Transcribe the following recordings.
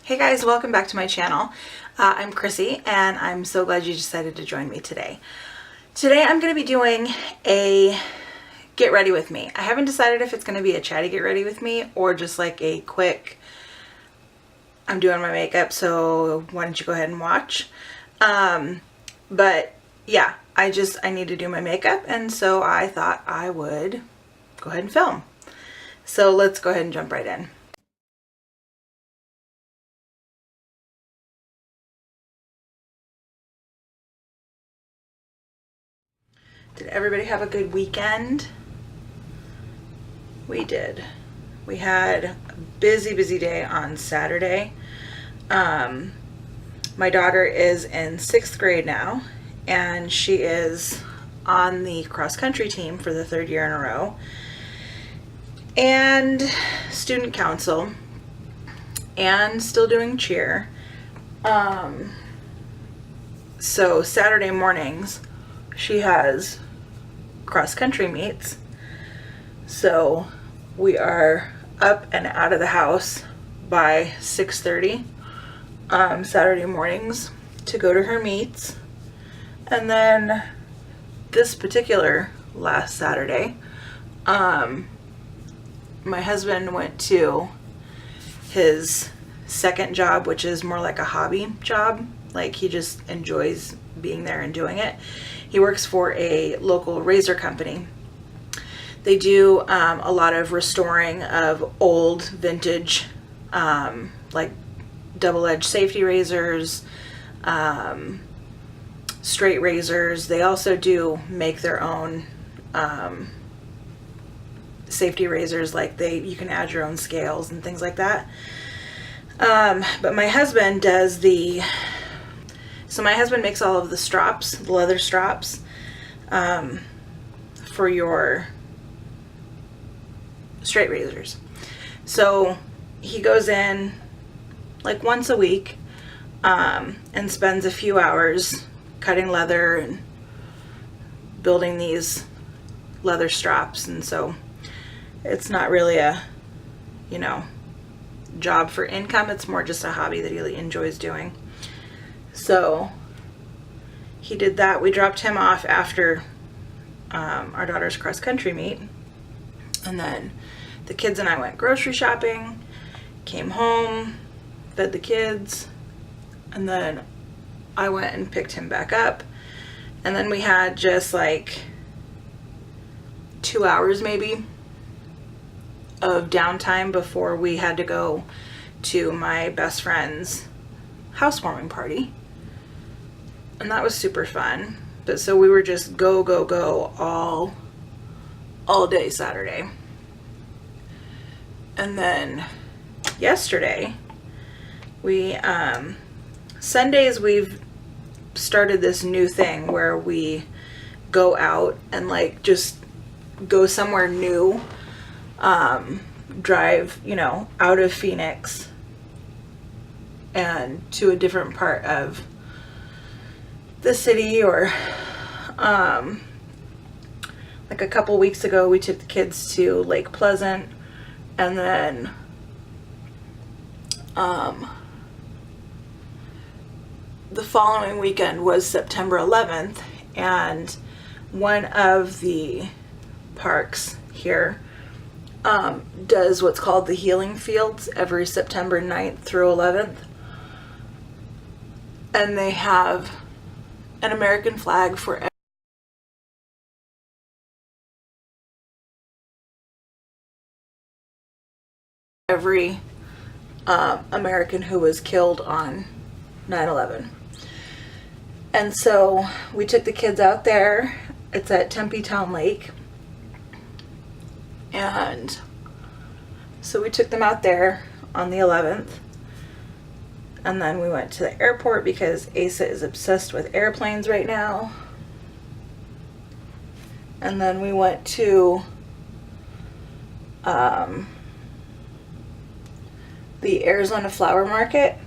Hey guys, welcome back to my channel. I'm Chrissy and I'm so glad you decided to join me today. Today I'm going to be doing a get ready with me. I haven't decided if it's going to be a chatty get ready with me or just like a quick I'm doing my makeup, so why don't you go ahead and watch. But yeah, I need to do my makeup, and so I thought I would go ahead and film. So let's go ahead and jump right in. Did everybody have a good weekend? We did. We had a busy day on Saturday. My daughter is in 6th grade now, and she is on the cross-country team for the 3rd year in a row, and student council, and still doing cheer. So Saturday mornings she has cross-country meets, so we are up and out of the house by 6:30 Saturday mornings to go to her meets. And then this particular last Saturday, my husband went to his second job, which is more like a hobby job. Like, he just enjoys being there and doing it. He works for a local razor company. They do a lot of restoring of old vintage, like double-edged safety razors, straight razors. They also do make their own safety razors, like you can add your own scales and things like that. But my husband does my husband makes all of the strops, the leather strops, for your straight razors. So he goes in like once a week, and spends a few hours cutting leather and building these leather strops. And so it's not really a, job for income. It's more just a hobby that he enjoys doing. So he did that. We dropped him off after our daughter's cross-country meet, and then the kids and I went grocery shopping, came home, fed the kids, and then I went and picked him back up. And then we had just like 2 hours maybe of downtime before we had to go to my best friend's housewarming party. And that was super fun. But so we were just go all day Saturday. And then yesterday, we Sundays we've started this new thing where we go out and like just go somewhere new, drive out of Phoenix and to a different part of the city. Or like a couple weeks ago we took the kids to Lake Pleasant, and then the following weekend was September 11th, and one of the parks here does what's called the Healing Fields every September 9th through 11th. And they have an American flag for every American who was killed on 9/11. And so we took the kids out there. It's at Tempe Town Lake. And so we took them out there on the 11th. And then we went to the airport because Asa is obsessed with airplanes right now. And then we went to the Arizona Flower Market,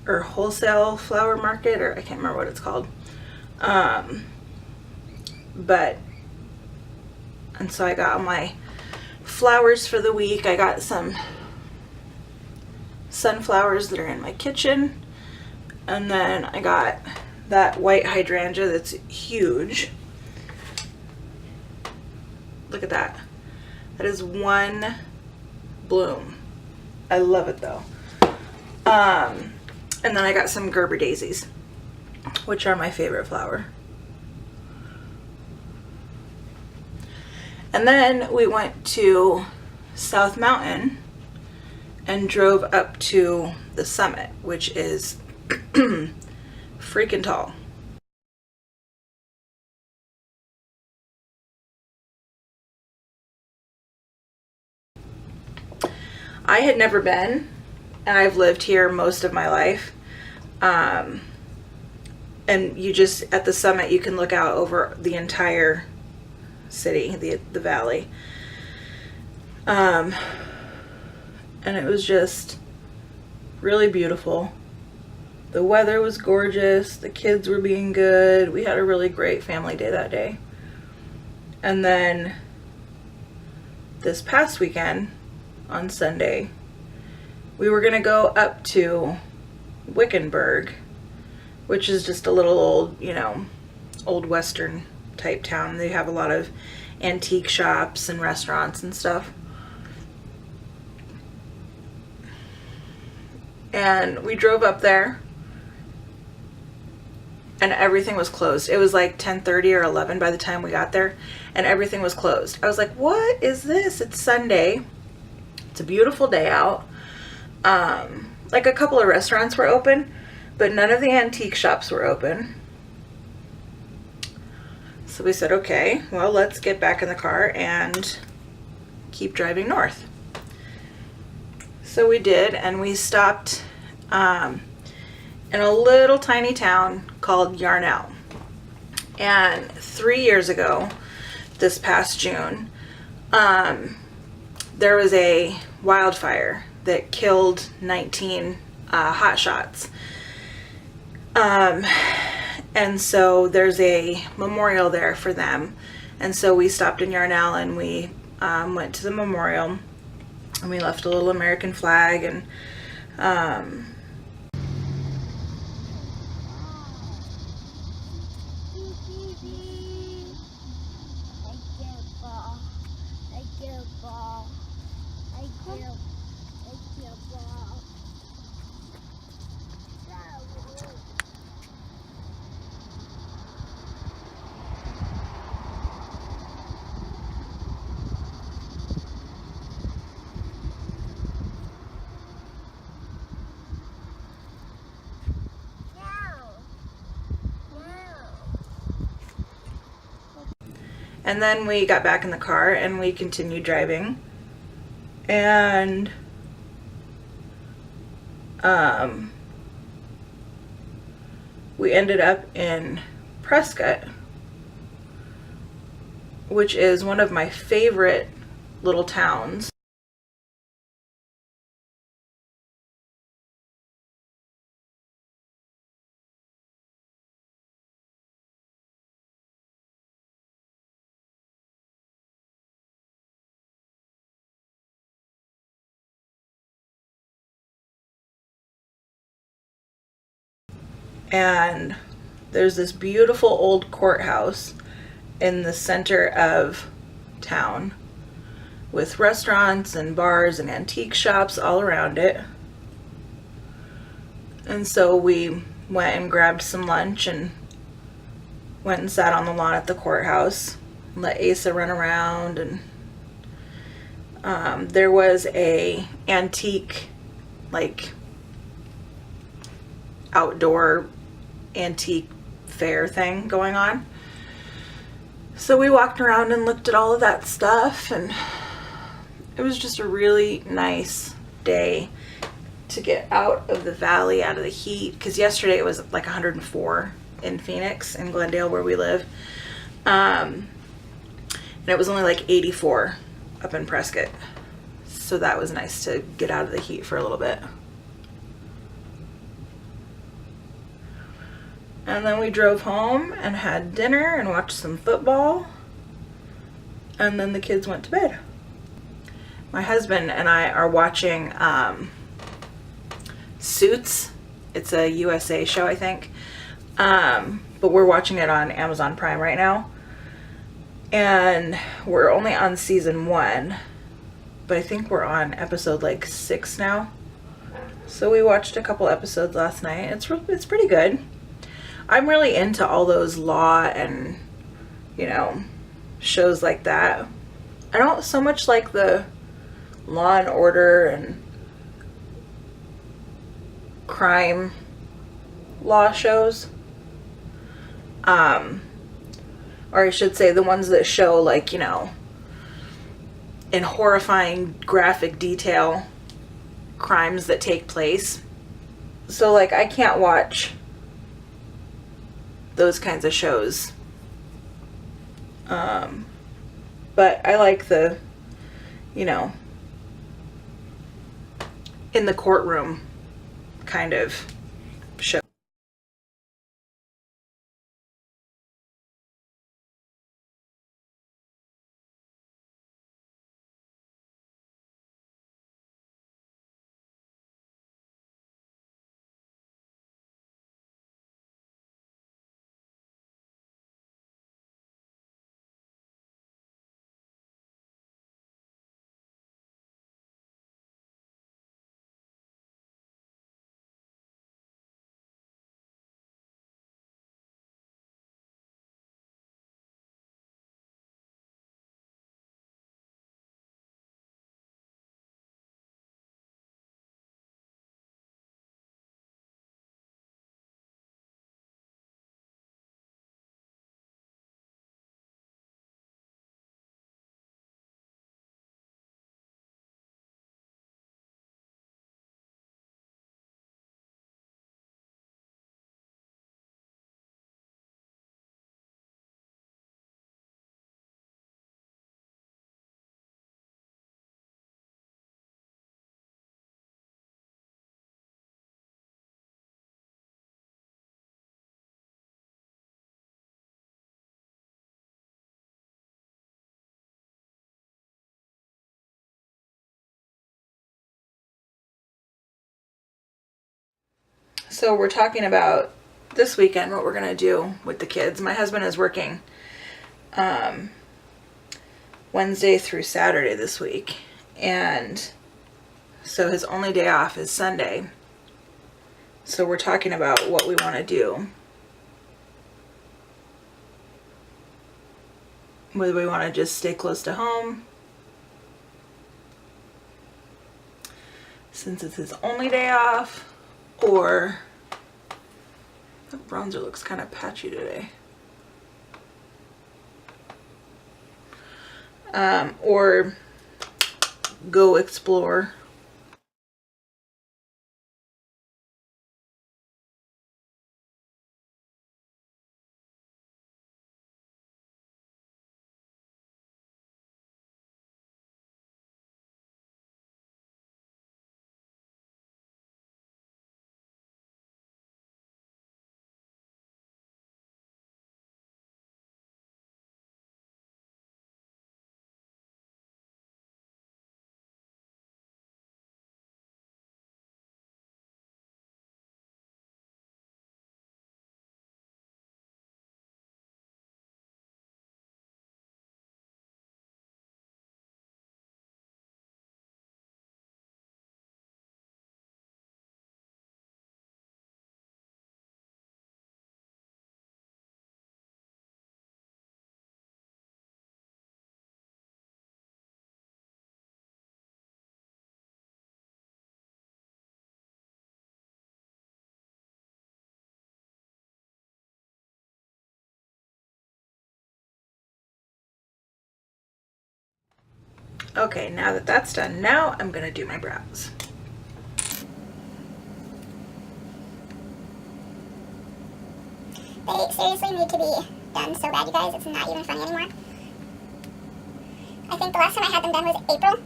or Wholesale Flower Market, or I can't remember what it's called. And so I got my flowers for the week. I got some sunflowers that are in my kitchen. And then I got that white hydrangea that's huge. Look at that. That is one bloom. I love it though. And then I got some Gerber daisies, which are my favorite flower. And then we went to South Mountain and drove up to the summit, which is freaking tall. I had never been, and I've lived here most of my life. And you just, at the summit, you can look out over the entire city, the valley. And it was just really beautiful. The weather was gorgeous. The kids were being good. We had a really great family day that day. And then this past weekend, on Sunday, we were gonna go up to Wickenburg, which is just a little old, you know, old Western type town. They have a lot of antique shops and restaurants and stuff. And we drove up there and everything was closed. It was like 10:30 or 11 by the time we got there, and everything was closed. I was like, what is this? It's Sunday. It's a beautiful day out. Like a couple of restaurants were open, but none of the antique shops were open. So we said, okay, well, let's get back in the car and keep driving north. So we did, and we stopped in a little tiny town called Yarnell. And 3 years ago, this past June, there was a wildfire that killed 19 hotshots. And so there's a memorial there for them. And so we stopped in Yarnell and we went to the memorial, and we left a little American flag, and and then we got back in the car and we continued driving, and we ended up in Prescott, which is one of my favorite little towns. And there's this beautiful old courthouse in the center of town with restaurants and bars and antique shops all around it. And so we went and grabbed some lunch and went and sat on the lawn at the courthouse and let Asa run around. And there was a antique, like, outdoor antique fair thing going on. So we walked around and looked at all of that stuff, and it was just a really nice day to get out of the valley, out of the heat, because yesterday it was like 104 in Phoenix, in Glendale where we live, and it was only like 84 up in Prescott. So that was nice to get out of the heat for a little bit. And then we drove home and had dinner and watched some football. And then the kids went to bed. My husband and I are watching Suits. It's a USA show, I think. But we're watching it on Amazon Prime right now. And we're only on season 1. But I think we're on episode like 6 now. So we watched a couple episodes last night. It's pretty good. I'm really into all those law and, you know, shows like that. I don't so much like the Law and Order and crime law shows. Or I should say the ones that show, like, you know, in horrifying graphic detail crimes that take place. So, like, I can't watch those kinds of shows. But I like the, you know, in the courtroom kind of show. So we're talking about this weekend what we're gonna do with the kids. My husband is working Wednesday through Saturday this week, and so his only day off is Sunday. So we're talking about what we want to do. Whether we want to just stay close to home since it's his only day off, or the bronzer looks kind of patchy today. Or go explore. Okay, now that that's done, now I'm gonna do my brows. They seriously need to be done so bad, you guys. It's not even funny anymore. I think the last time I had them done was April,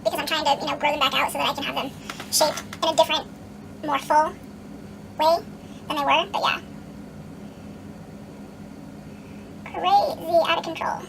because I'm trying to, you know, grow them back out so that I can have them shaped in a different, more full way than they were. But yeah, crazy out of control.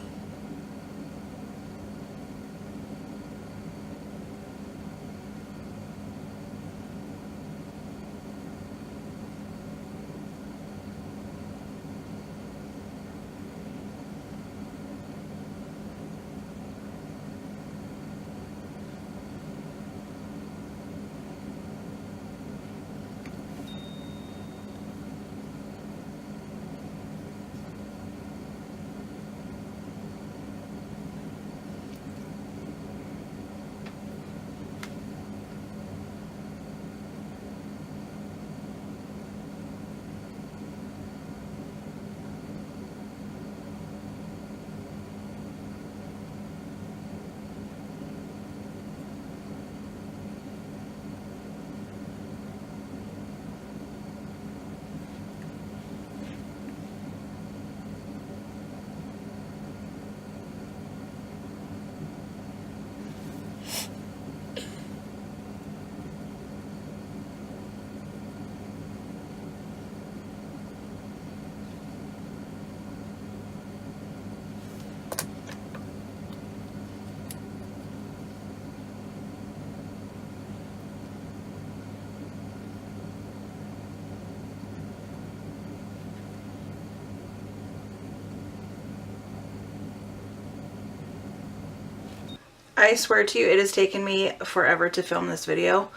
I swear to you, it has taken me forever to film this video.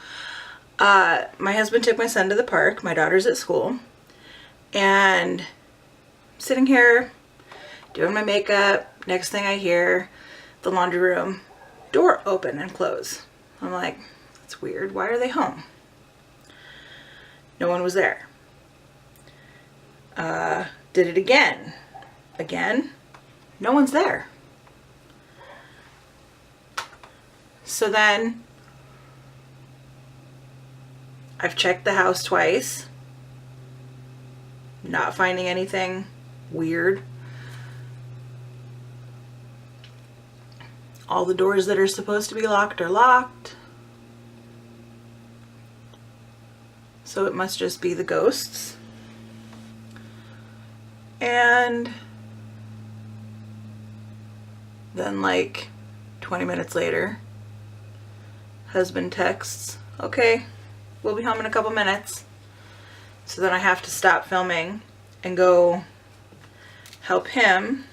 My husband took my son to the park. My daughter's at school. And I'm sitting here doing my makeup. Next thing I hear, the laundry room door open and close. I'm like, that's weird. Why are they home? No one was there. Did it again. Again, no one's there. So then I've checked the house twice, not finding anything weird. All the doors that are supposed to be locked are locked. So it must just be the ghosts. And then like 20 minutes later, husband texts, okay, we'll be home in a couple minutes. So then I have to stop filming and go help him,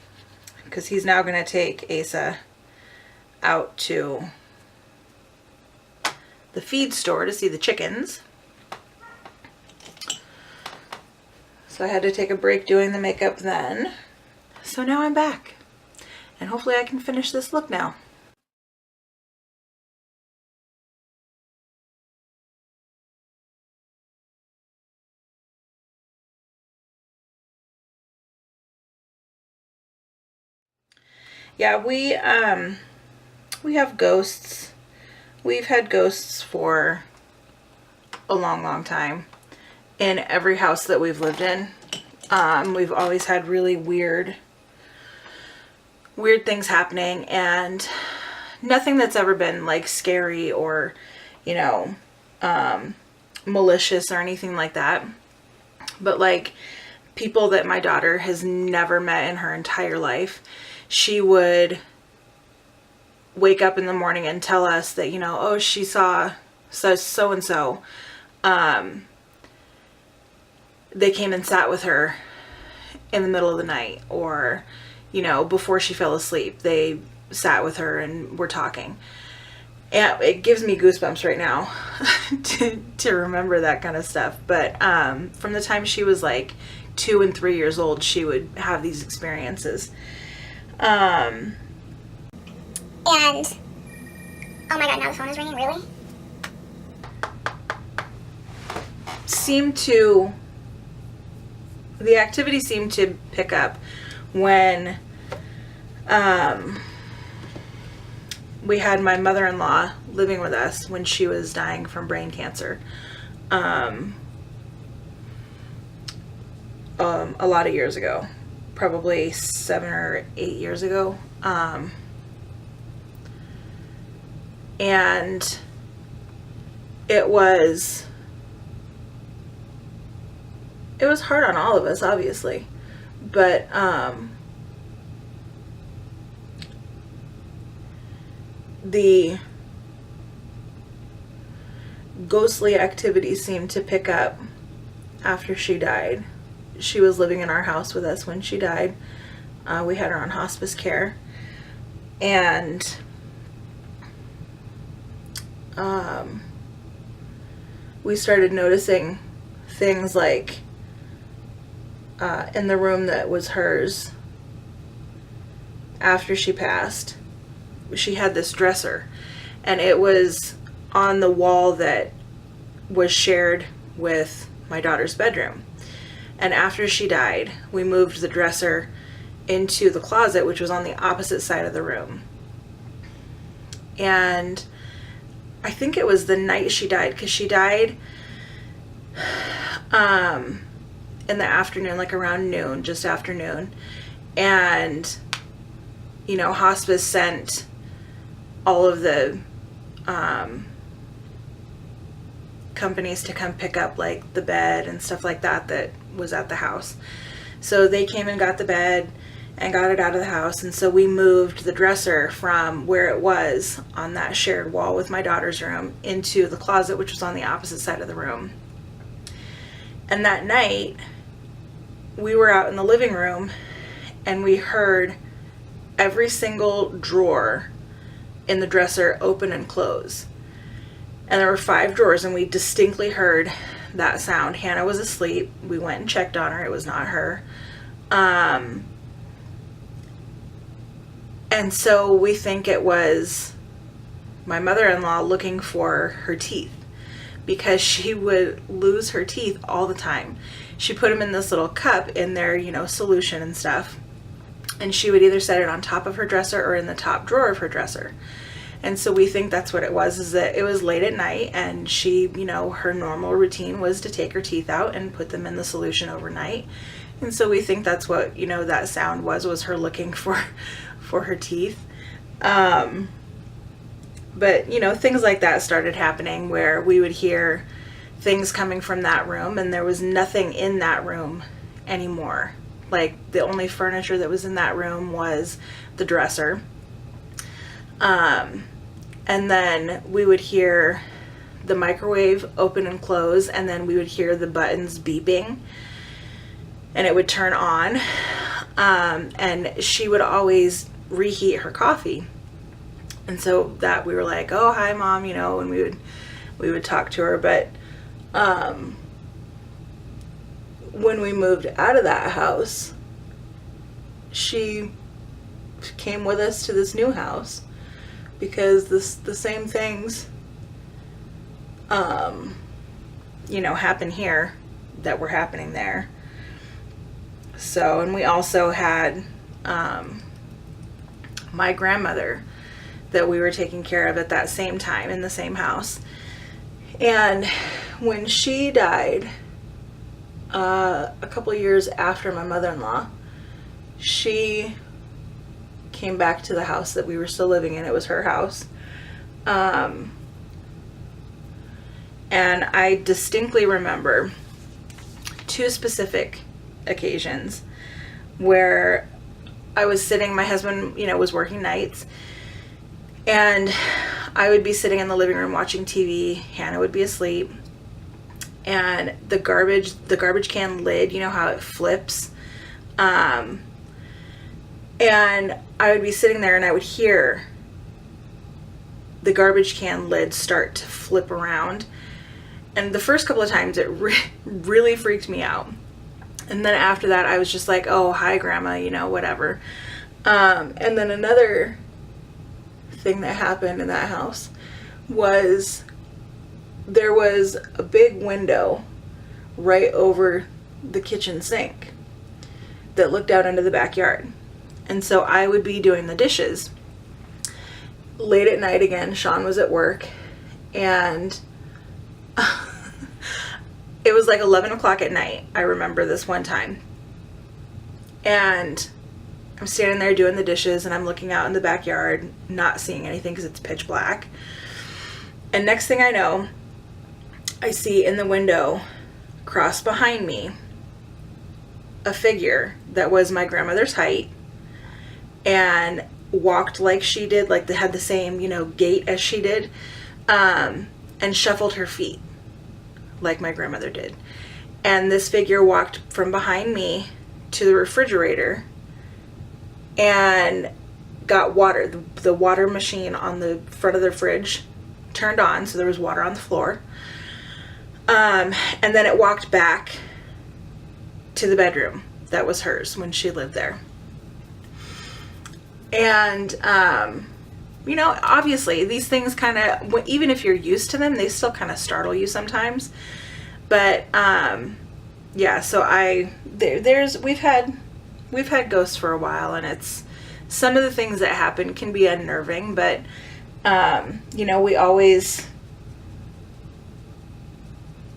because he's now going to take Asa out to the feed store to see the chickens. So I had to take a break doing the makeup then. So now I'm back. And hopefully I can finish this look now. Yeah, we have ghosts. We've had ghosts for a long time. In every house that we've lived in. We've always had really weird things happening, and nothing that's ever been like scary or, you know, malicious or anything like that. But like people that my daughter has never met in her entire life, she would wake up in the morning and tell us that, you know, oh, she saw so and so. They came and sat with her in the middle of the night, or, you know, before she fell asleep, they sat with her and were talking. And it gives me goosebumps right now to remember that kind of stuff. But from the time she was like 2 and 3 years old, she would have these experiences. And, oh my god, now the phone is ringing, really? The activity seemed to pick up when we had my mother-in-law living with us when she was dying from brain cancer. A lot of years ago, probably 7 or 8 years ago. And it was hard on all of us, obviously, but the ghostly activity seemed to pick up after she died. She was living in our house with us when she died. We had her on hospice care, and we started noticing things like in the room that was hers after she passed. She had this dresser, and it was on the wall that was shared with my daughter's bedroom. And after she died, we moved the dresser into the closet, which was on the opposite side of the room. And I think it was the night she died, because she died in the afternoon, like around noon, just after noon. And, you know, hospice sent all of the companies to come pick up like the bed and stuff like that was at the house. So they came and got the bed and got it out of the house. And so we moved the dresser from where it was on that shared wall with my daughter's room into the closet, which was on the opposite side of the room. And that night, we were out in the living room, and we heard every single drawer in the dresser open and close. And there were 5 drawers, and we distinctly heard that sound. Hannah was asleep. We went and checked on her. It was not her. And so we think it was my mother-in-law looking for her teeth, because she would lose her teeth all the time. She put them in this little cup in their, solution and stuff. And she would either set it on top of her dresser or in the top drawer of her dresser. And so we think that's what it was, is that it was late at night, and she, her normal routine was to take her teeth out and put them in the solution overnight. And so we think that's what, that sound was her looking for her teeth. But, things like that started happening, where we would hear things coming from that room, and there was nothing in that room anymore. Like, the only furniture that was in that room was the dresser. And then we would hear the microwave open and close, and then we would hear the buttons beeping, and it would turn on. And she would always reheat her coffee. And so that we were like, oh, hi, Mom, and we would talk to her. But when we moved out of that house, she came with us to this new house, because the same things happen here that were happening there. So, and we also had my grandmother that we were taking care of at that same time in the same house. And when she died, a couple of years after my mother-in-law, she came back to the house that we were still living in. It was her house. And I distinctly remember 2 specific occasions where I was sitting, my husband, was working nights, and I would be sitting in the living room watching TV. Hannah would be asleep, and the garbage can lid, how it flips, and I would be sitting there, and I would hear the garbage can lid start to flip around. And the first couple of times it really freaked me out. And then after that, I was just like, oh, hi, Grandma, whatever. And then another thing that happened in that house was there was a big window right over the kitchen sink that looked out into the backyard. And so I would be doing the dishes late at night again. Sean was at work, and it was like 11 o'clock at night. I remember this one time. And I'm standing there doing the dishes, and I'm looking out in the backyard, not seeing anything because it's pitch black. And next thing I know, I see in the window, cross behind me, a figure that was my grandmother's height, and walked like she did, like they had the same, gait as she did, and shuffled her feet like my grandmother did. And this figure walked from behind me to the refrigerator and got water. The water machine on the front of the fridge turned on, so there was water on the floor. And then it walked back to the bedroom that was hers when she lived there. And, obviously these things kind of, even if you're used to them, they still kind of startle you sometimes. But, yeah, so we've had ghosts for a while, and it's, some of the things that happen can be unnerving, but, we always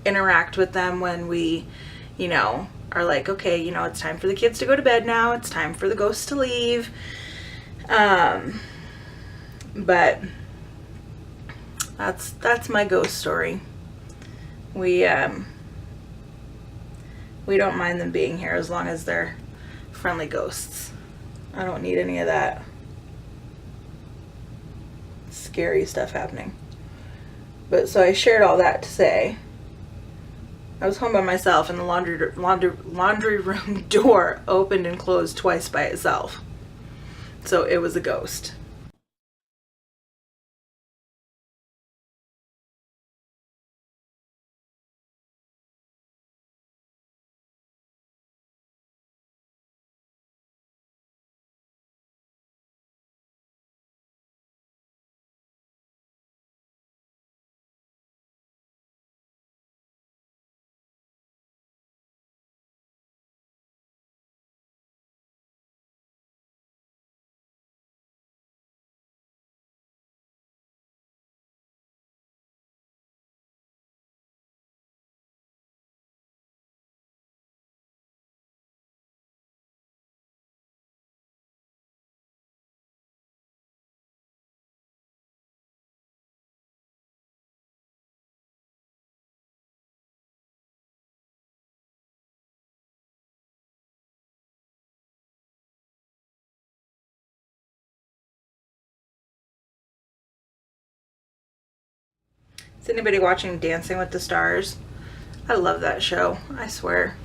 interact with them when we, are like, okay, it's time for the kids to go to bed now. It's time for the ghosts to leave. But that's my ghost story. We don't mind them being here as long as they're friendly ghosts. I don't need any of that scary stuff happening. But so I shared all that to say I was home by myself, and the laundry room door opened and closed twice by itself. So it was a ghost. Is anybody watching Dancing with the Stars? I love that show, I swear.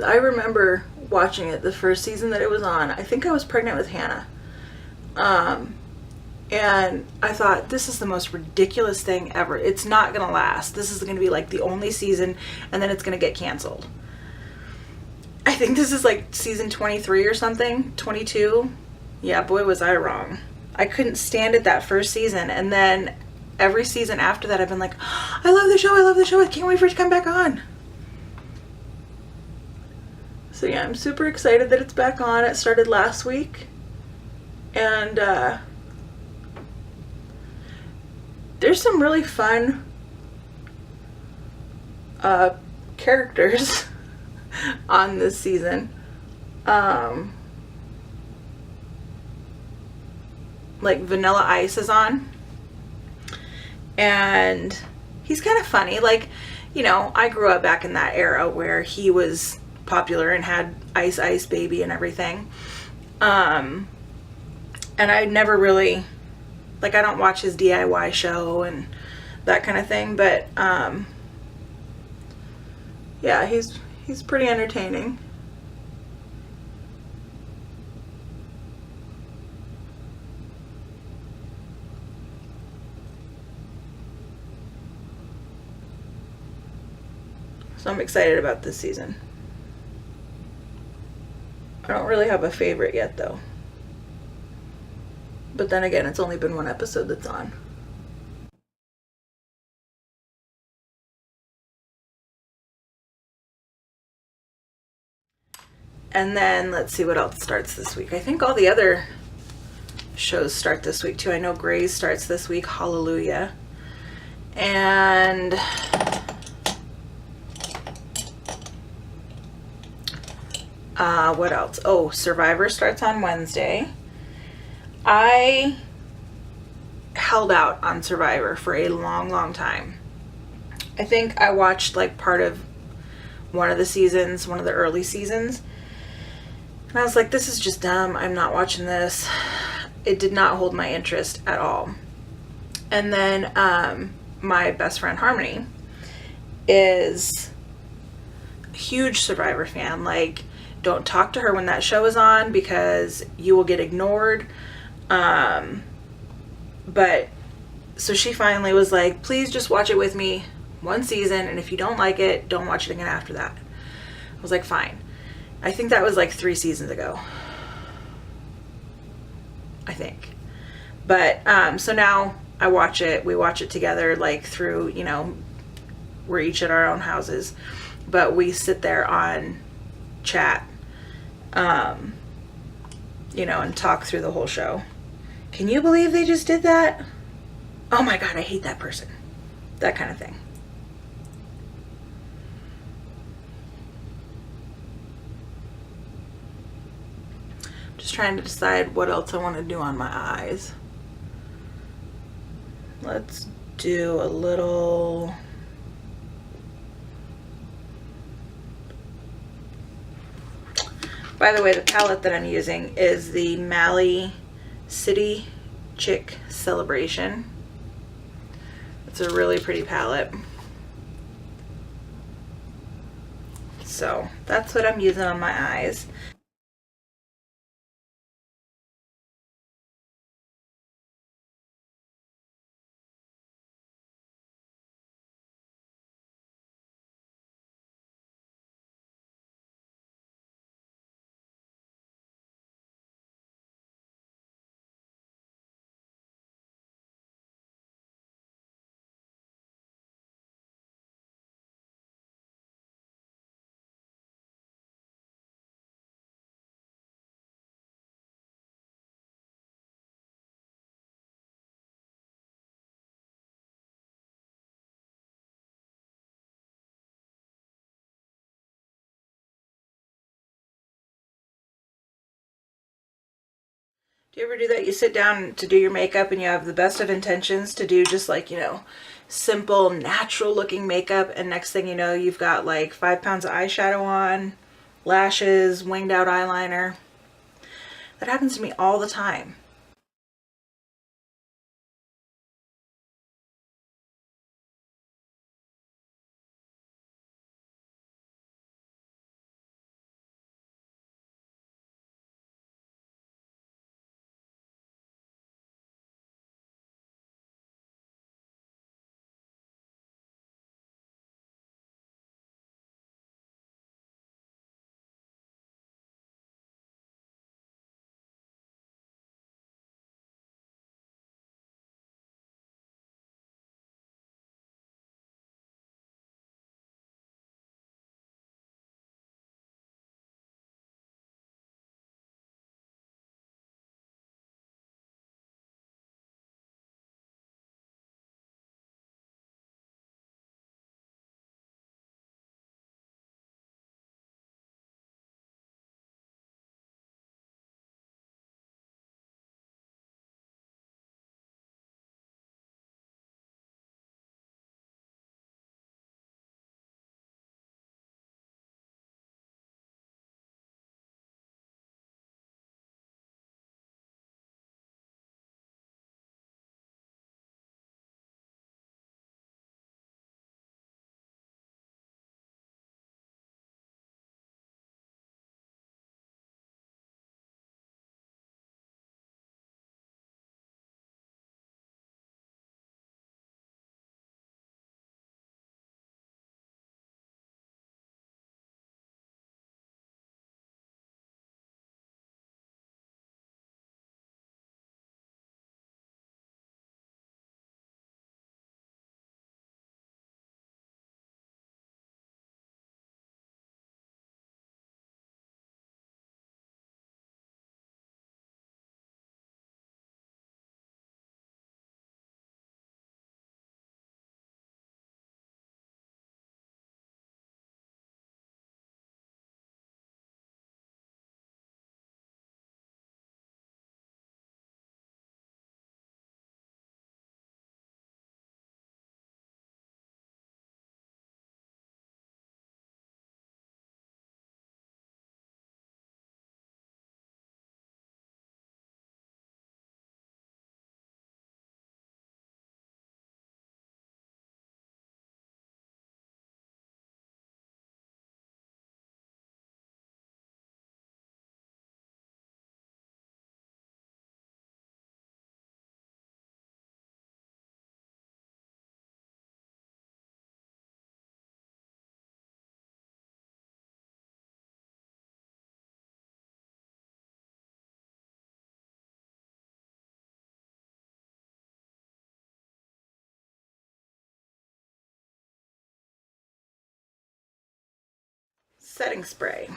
I remember watching it the first season that it was on. I think I was pregnant with Hannah. And I thought, this is the most ridiculous thing ever. It's not going to last. This is going to be like the only season, and then it's going to get canceled. I think this is like season 23 or something, 22. Yeah, boy, was I wrong. I couldn't stand it that first season, and then every season after that, I've been like, I love the show, I love the show, I can't wait for it to come back on. So yeah, I'm super excited that it's back on. It started last week, and there's some really fun characters on this season. Like Vanilla Ice is on, and he's kind of funny. Like, you know, I grew up back in that era where he was popular and had Ice Ice Baby and everything. And I never really, like, I don't watch his DIY show and that kind of thing, but yeah, he's pretty entertaining. So I'm excited about this season. I don't really have a favorite yet, though. But then again, it's only been one episode that's on. And then let's see what else starts this week. I think all the other shows start this week too. I know Grey's starts this week, Hallelujah. And what else? Oh, Survivor starts on Wednesday. I held out on Survivor for a long, long time. I think I watched like part of one of the seasons, one of the early seasons. And I was like, this is just dumb. I'm not watching this. It did not hold my interest at all. And then my best friend Harmony is a huge Survivor fan. Like, don't talk to her when that show is on because you will get ignored. But so she finally was like, please just watch it with me one season, and if you don't like it, don't watch it again after that. I was like, fine. I think that was like 3 seasons ago, I think. But so now I watch it. We watch it together, like through, you know, we're each at our own houses, but we sit there on chat, you know, and talk through the whole show. Can you believe they just did that? Oh my God, I hate that person. That kind of thing. Just trying to decide what else I want to do on my eyes. Let's do a little... By the way, the palette that I'm using is the Mally City Chick Celebration. It's a really pretty palette. So that's what I'm using on my eyes. Do you ever do that? You sit down to do your makeup and you have the best of intentions to do just like, you know, simple, natural looking makeup, and next thing you know, you've got like 5 pounds of eyeshadow on, lashes, winged out eyeliner. That happens to me all the time. setting spray.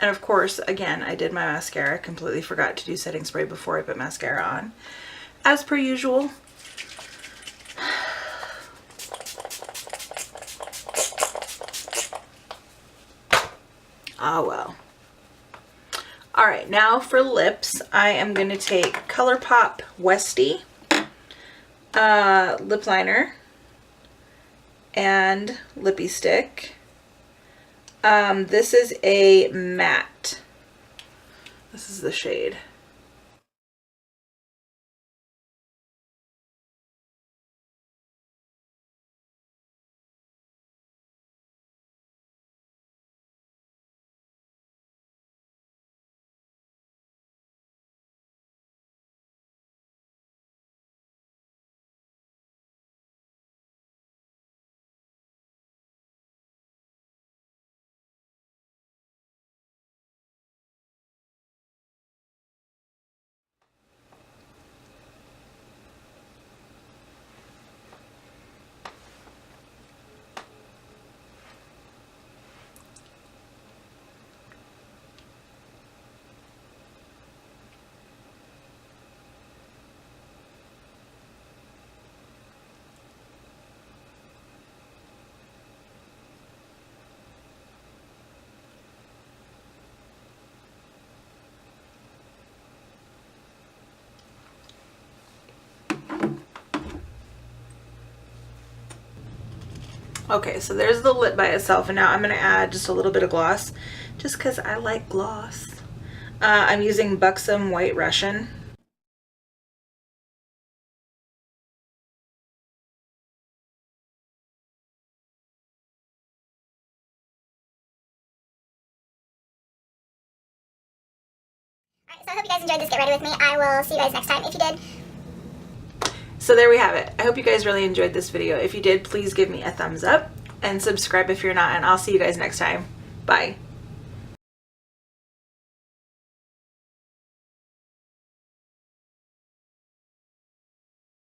And of course, again, I did my mascara. Completely forgot to do setting spray before I put mascara on, as per usual. Ah, well. All right, now for lips, I am going to take ColourPop Westie lip liner and lippy stick. This is a matte. This is the shade. Okay, so there's the lip by itself, and now I'm going to add just a little bit of gloss, just because I like gloss. I'm using Buxom White Russian. Alright, so I hope you guys enjoyed this Get Ready With Me. I will see you guys next time if you did. So there we have it. I hope you guys really enjoyed this video. If you did, please give me a thumbs up and subscribe if you're not, and I'll see you guys next time. Bye.